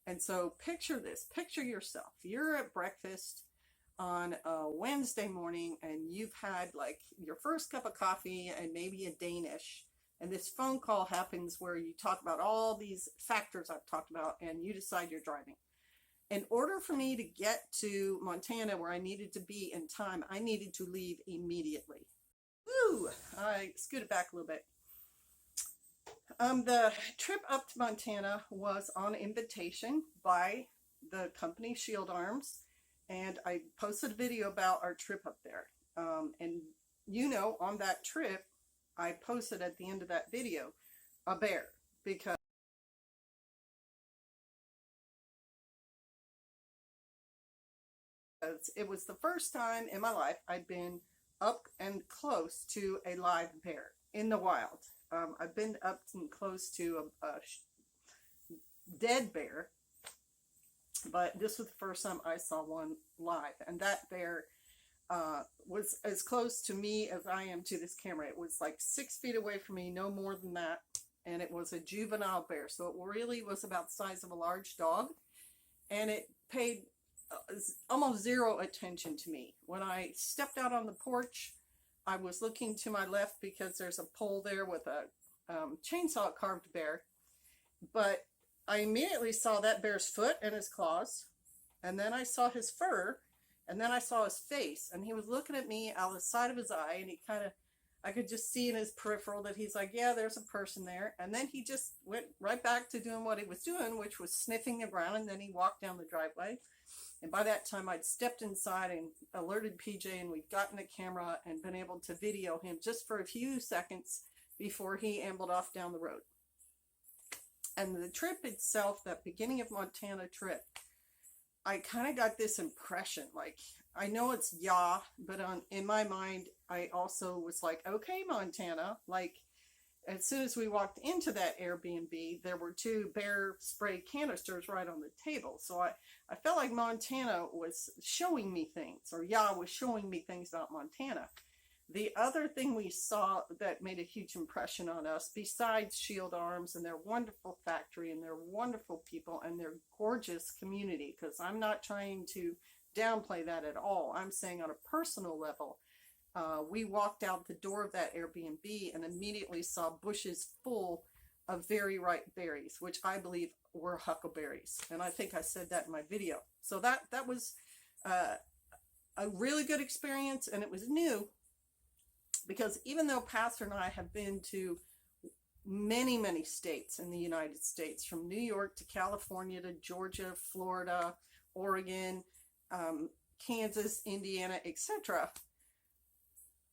And so picture this, picture yourself. You're at breakfast on a Wednesday morning and you've had like your first cup of coffee and maybe a Danish. And this phone call happens where you talk about all these factors I've talked about and you decide you're driving. In order for me to get to Montana where I needed to be in time, I needed to leave immediately. Woo! I scooted back a little bit. The trip up to Montana was on invitation by the company Shield Arms, and I posted a video about our trip up there. And you know, on that trip, I posted at the end of that video a bear, because it was the first time in my life I'd been up and close to a live bear in the wild. I've been up and close to a dead bear, but this was the first time I saw one live, and that bear was as close to me as I am to this camera. It was like 6 feet away from me, no more than that, and it was a juvenile bear, so it really was about the size of a large dog, and it paid almost zero attention to me. When I stepped out on the porch, I was looking to my left because there's a pole there with a chainsaw carved bear, but I immediately saw that bear's foot and his claws, and then I saw his fur, and then I saw his face, and he was looking at me out of the side of his eye, and he kind of, I could just see in his peripheral that he's like, yeah, there's a person there, and then he just went right back to doing what he was doing, which was sniffing the ground, and then he walked down the driveway. And by that time, I'd stepped inside and alerted PJ, and we'd gotten the camera and been able to video him just for a few seconds before he ambled off down the road. And the trip itself, that beginning of Montana trip, I kind of got this impression, like, I know it's yeah, but in my mind, I also was like, okay, Montana, like, as soon as we walked into that Airbnb, there were 2 bear spray canisters right on the table. So I felt like Montana was showing me things, or Yah was showing me things about Montana. The other thing we saw that made a huge impression on us, besides Shield Arms and their wonderful factory and their wonderful people and their gorgeous community, because I'm not trying to downplay that at all. I'm saying on a personal level, we walked out the door of that Airbnb and immediately saw bushes full of very ripe berries, which I believe were huckleberries. And I think I said that in my video. So that was a really good experience, and it was new, because even though Pastor and I have been to many, many states in the United States, from New York to California to Georgia, Florida, Oregon, Kansas, Indiana, etc.,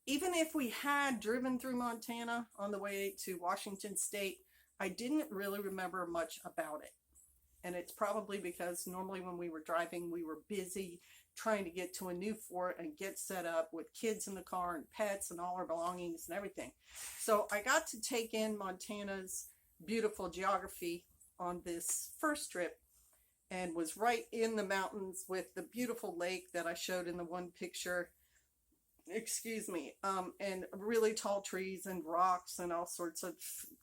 even if we had driven through Montana on the way to Washington State, I didn't really remember much about it. And it's probably because normally when we were driving, we were busy trying to get to a new fort and get set up with kids in the car and pets and all our belongings and everything. So I got to take in Montana's beautiful geography on this first trip, and was right in the mountains with the beautiful lake that I showed in the one picture. Excuse me, and really tall trees and rocks and all sorts of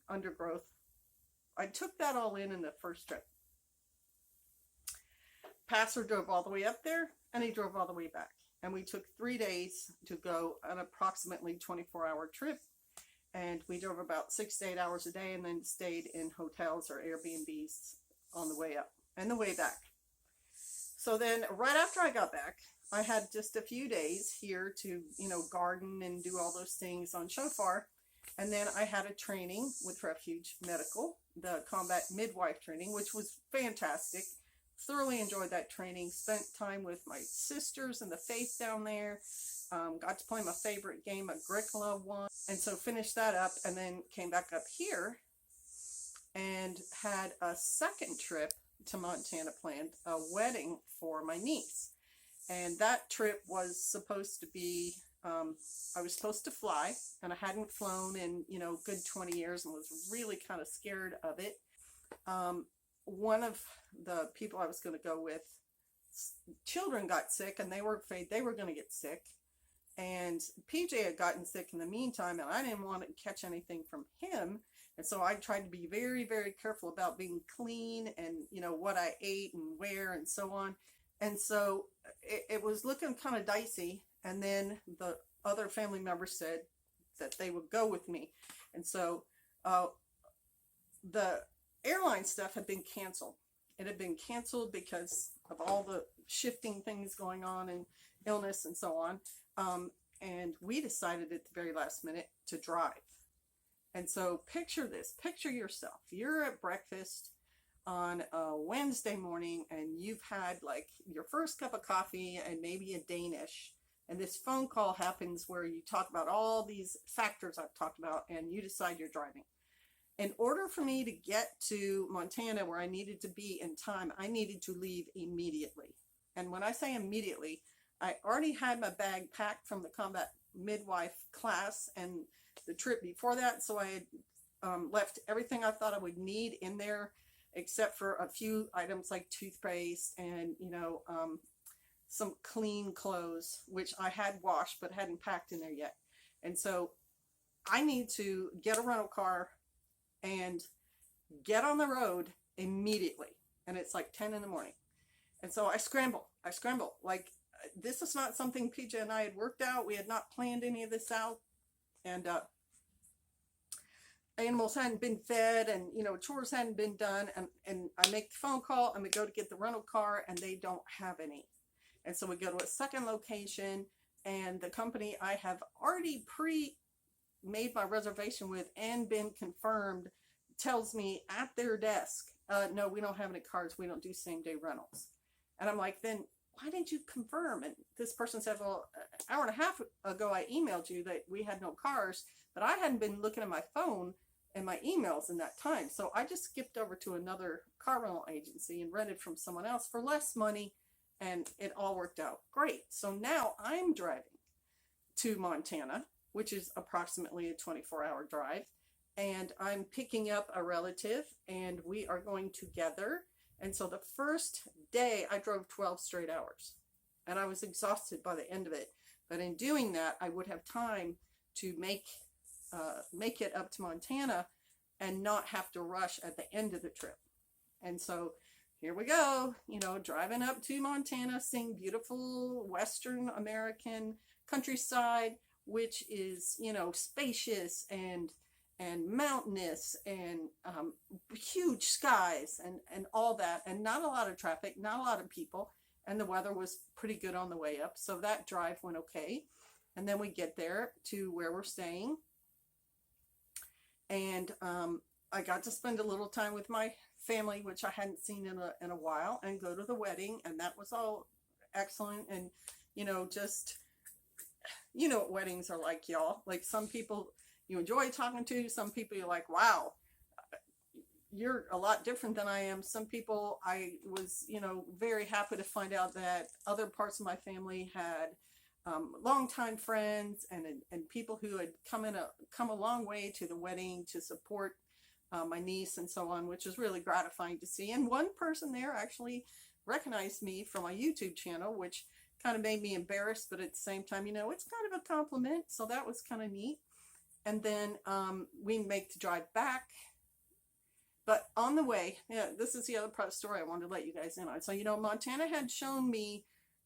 undergrowth. I took that all in the first trip. Pastor drove all the way up there, and he drove all the way back. And we took 3 days to go an approximately 24-hour trip. And we drove about 6 to 8 hours a day, and then stayed in hotels or Airbnbs on the way up and the way back. So then right after I got back, I had just a few days here to, garden and do all those things on Shofar. And then I had a training with Refuge Medical, the combat midwife training, which was fantastic. Thoroughly enjoyed that training. Spent time with my sisters in the faith down there. Got to play my favorite game, Agricola one. And so finished that up, and then came back up here and had a second trip to Montana planned, a wedding for my niece. And that trip was supposed to be, I was supposed to fly, and I hadn't flown in, good 20 years, and was really kind of scared of it. One of the people I was going to go with, children got sick, and they were afraid they were going to get sick. And PJ had gotten sick in the meantime, and I didn't want to catch anything from him. And so I tried to be very, very careful about being clean and, what I ate and where and so on. And so it was looking kind of dicey. And then the other family members said that they would go with me. And so the airline stuff had been canceled. It had been canceled because of all the shifting things going on and illness and so on. And we decided at the very last minute to drive. And so picture this, picture yourself. You're at breakfast on a Wednesday morning and you've had like your first cup of coffee and maybe a Danish. And this phone call happens where you talk about all these factors I've talked about and you decide you're driving. In order for me to get to Montana where I needed to be in time, I needed to leave immediately. And when I say immediately, I already had my bag packed from the combat midwife class and the trip before that. So I had left everything I thought I would need in there, except for a few items like toothpaste and, some clean clothes, which I had washed but hadn't packed in there yet. And so I need to get a rental car and get on the road immediately. And it's like 10 in the morning. And so I scramble. Like, this is not something PJ and I had worked out. We had not planned any of this out. And animals hadn't been fed and, chores hadn't been done. And I make the phone call and we go to get the rental car and they don't have any. And so we go to a second location and the company I have already made my reservation with and been confirmed tells me at their desk, no, we don't have any cars. We don't do same day rentals. And I'm like, then why didn't you confirm? And this person said, well, an hour and a half ago, I emailed you that we had no cars, but I hadn't been looking at my phone and my emails in that time. So I just skipped over to another car rental agency and rented from someone else for less money. And it all worked out great. So now I'm driving to Montana, which is approximately a 24-hour drive. And I'm picking up a relative and we are going together. And so the first day I drove 12 straight hours and I was exhausted by the end of it. But in doing that, I would have time to make it up to Montana and not have to rush at the end of the trip. And so here we go, driving up to Montana, seeing beautiful Western American countryside, which is, spacious and mountainous and huge skies and all that, and not a lot of traffic, not a lot of people, and the weather was pretty good on the way up. So that drive went okay. And then we get there to where we're staying. And I got to spend a little time with my family, which I hadn't seen in a while, and go to the wedding. And that was all excellent. And, just, what weddings are like, y'all. Like, some people you enjoy talking to, some people you're like, wow, you're a lot different than I am. Some people I was, very happy to find out that other parts of my family had longtime friends and people who had come a long way to the wedding to support my niece and so on, which is really gratifying to see. And one person there actually recognized me from my YouTube channel, which kind of made me embarrassed, but at the same time, it's kind of a compliment. So that was kind of neat. And then we make the drive back. But on the way, this is the other part of the story I wanted to let you guys in on. So, Montana had shown me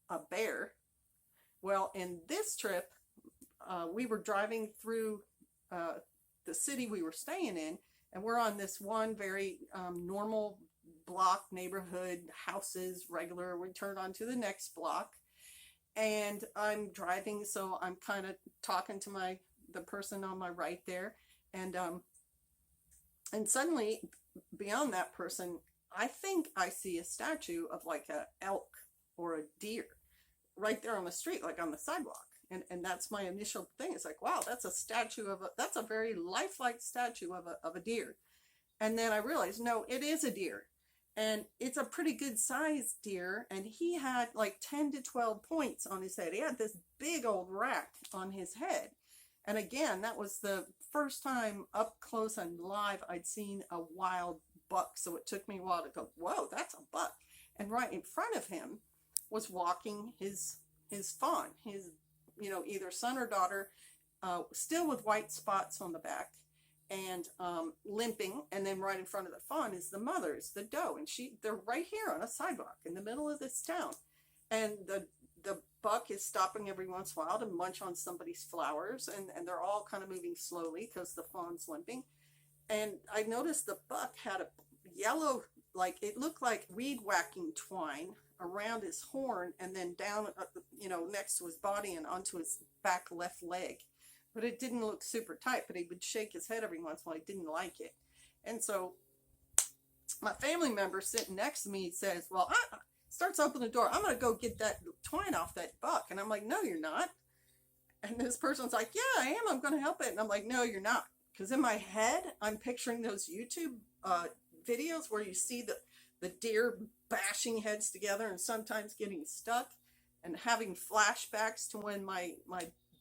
a bear. Well, in this trip, we were driving through the city we were staying in, and we're on this one very normal block, neighborhood, houses, regular. We turn onto the next block, and I'm driving, so I'm kind of talking to the person on my right there, and suddenly, beyond that person, I think I see a statue of like a elk or a deer right there on the street, like on the sidewalk. And that's my initial thing. It's like, wow, that's a very lifelike statue of a deer. And then I realized, no, it is a deer. And it's a pretty good sized deer. And he had like 10 to 12 points on his head. He had this big old rack on his head. And again, that was the first time up close and live I'd seen a wild buck. So it took me a while to go, whoa, that's a buck. And right in front of him was walking his fawn, his, either son or daughter, still with white spots on the back. and limping, and then right in front of the fawn is the mother, is the doe, and they're right here on a sidewalk in the middle of this town, and the buck is stopping every once in a while to munch on somebody's flowers, and they're all kind of moving slowly because the fawn's limping. And I noticed the buck had a yellow, like it looked like weed whacking twine around his horn, and then down, next to his body and onto his back left leg. But it didn't look super tight, but he would shake his head every once in a while. He didn't like it. And so my family member sitting next to me says, well, starts opening the door. I'm going to go get that twine off that buck. And I'm like, no, you're not. And this person's like, yeah, I am. I'm going to help it. And I'm like, no, you're not. Because in my head, I'm picturing those YouTube videos where you see the deer bashing heads together and sometimes getting stuck, and having flashbacks to when my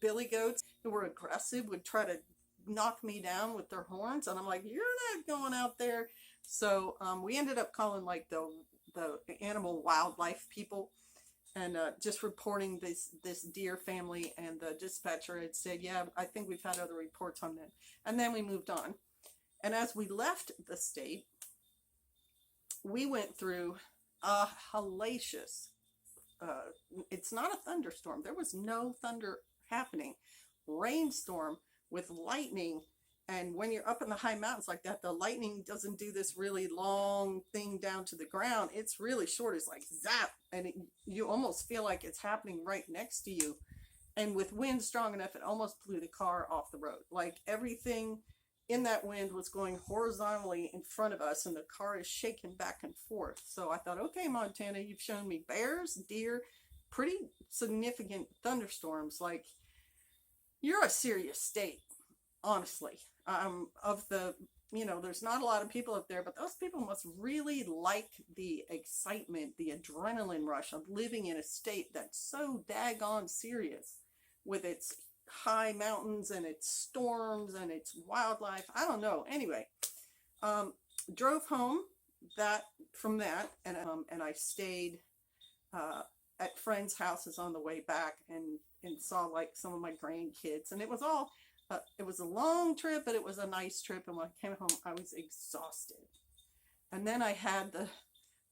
billy goats who were aggressive would try to knock me down with their horns. And I'm like, you're not going out there. So we ended up calling like the animal wildlife people, and just reporting this deer family, and the dispatcher had said, yeah, I think we've had other reports on them. And then we moved on. And as we left the state, we went through a hellacious, it's not a thunderstorm. There was no thunder happening. Rainstorm with lightning. And when you're up in the high mountains like that, the lightning doesn't do this really long thing down to the ground. It's really short. It's like zap. And you almost feel like it's happening right next to you. And with wind strong enough, it almost blew the car off the road. Like everything in that wind was going horizontally in front of us, and the car is shaking back and forth. So I thought, okay, Montana, you've shown me bears, deer, pretty significant thunderstorms. Like, you're a serious state, honestly. There's not a lot of people up there, but those people must really like the excitement, the adrenaline rush of living in a state that's so daggone serious, with its high mountains and its storms and its wildlife. I don't know. Anyway, drove home from that, and I stayed at friends' houses on the way back, and saw like some of my grandkids, and it was all. It was a long trip, but it was a nice trip. And when I came home, I was exhausted. And then I had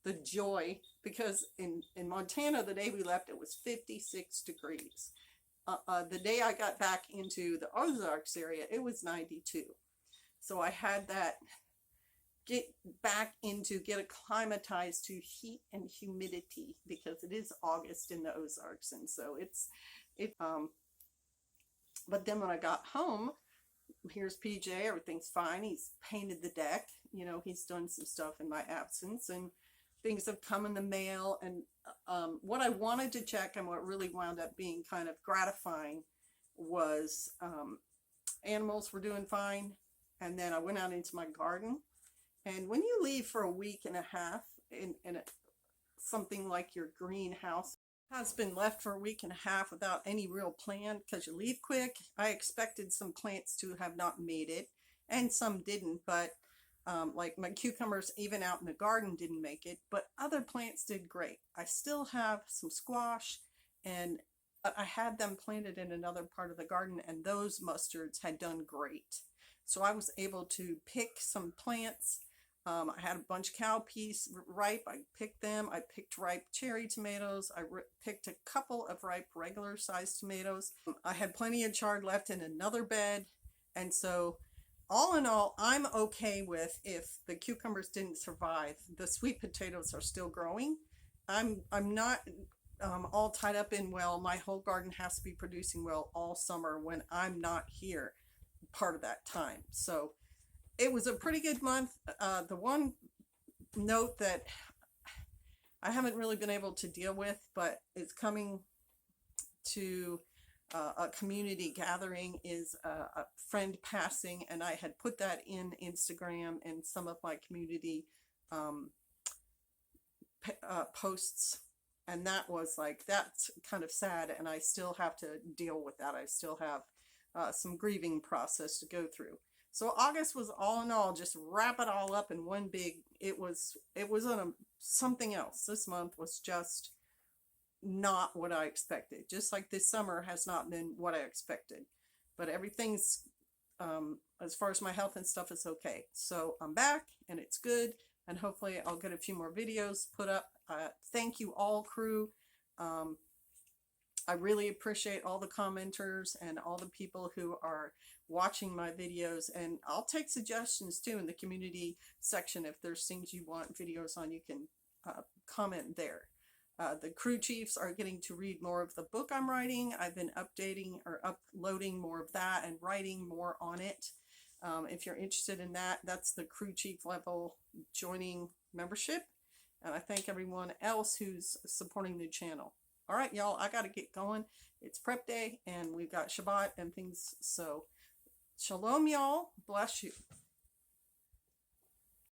the joy, because in Montana, the day we left, it was 56 degrees. The day I got back into the Ozarks area, it was 92. So I had that get acclimatized to heat and humidity, because it is August in the Ozarks. And so but then when I got home, here's PJ, everything's fine. He's painted the deck, he's done some stuff in my absence, and things have come in the mail. And what I wanted to check, and what really wound up being kind of gratifying, was animals were doing fine. And then I went out into my garden, and when you leave for a week and a half in something like your greenhouse, has been left for a week and a half without any real plan, because you leave quick. I expected some plants to have not made it, and some didn't, but like my cucumbers, even out in the garden, didn't make it, but other plants did great. I still have some squash, and I had them planted in another part of the garden, and those mustards had done great. So I was able to pick some plants. I had a bunch of cowpeas ripe. I picked them. I picked ripe cherry tomatoes. I picked a couple of ripe regular sized tomatoes. I had plenty of chard left in another bed. And so all in all, I'm okay with, if the cucumbers didn't survive, the sweet potatoes are still growing. I'm not all tied up in, well, my whole garden has to be producing well all summer when I'm not here part of that time. So it was a pretty good month. The one note that I haven't really been able to deal with, but it's coming to a community gathering, is a friend passing, and I had put that in Instagram and some of my community posts, and that was like, that's kind of sad, and I still have to deal with that. I still have some grieving process to go through. So August was, all in all, just wrap it all up in one big, it was something else. This month was just not what I expected. Just like this summer has not been what I expected. But everything's as far as my health and stuff is okay. So I'm back and it's good, and hopefully I'll get a few more videos put up. Thank you all, crew. I really appreciate all the commenters and all the people who are watching my videos, and I'll take suggestions too in the community section. If there's things you want videos on, you can comment there. The crew chiefs are getting to read more of the book I'm writing. I've been updating or uploading more of that and writing more on it. If you're interested in that, that's the crew chief level joining membership. And I thank everyone else who's supporting the channel. All right, y'all, I got to get going. It's prep day and we've got Shabbat and things. So shalom, y'all. Bless you.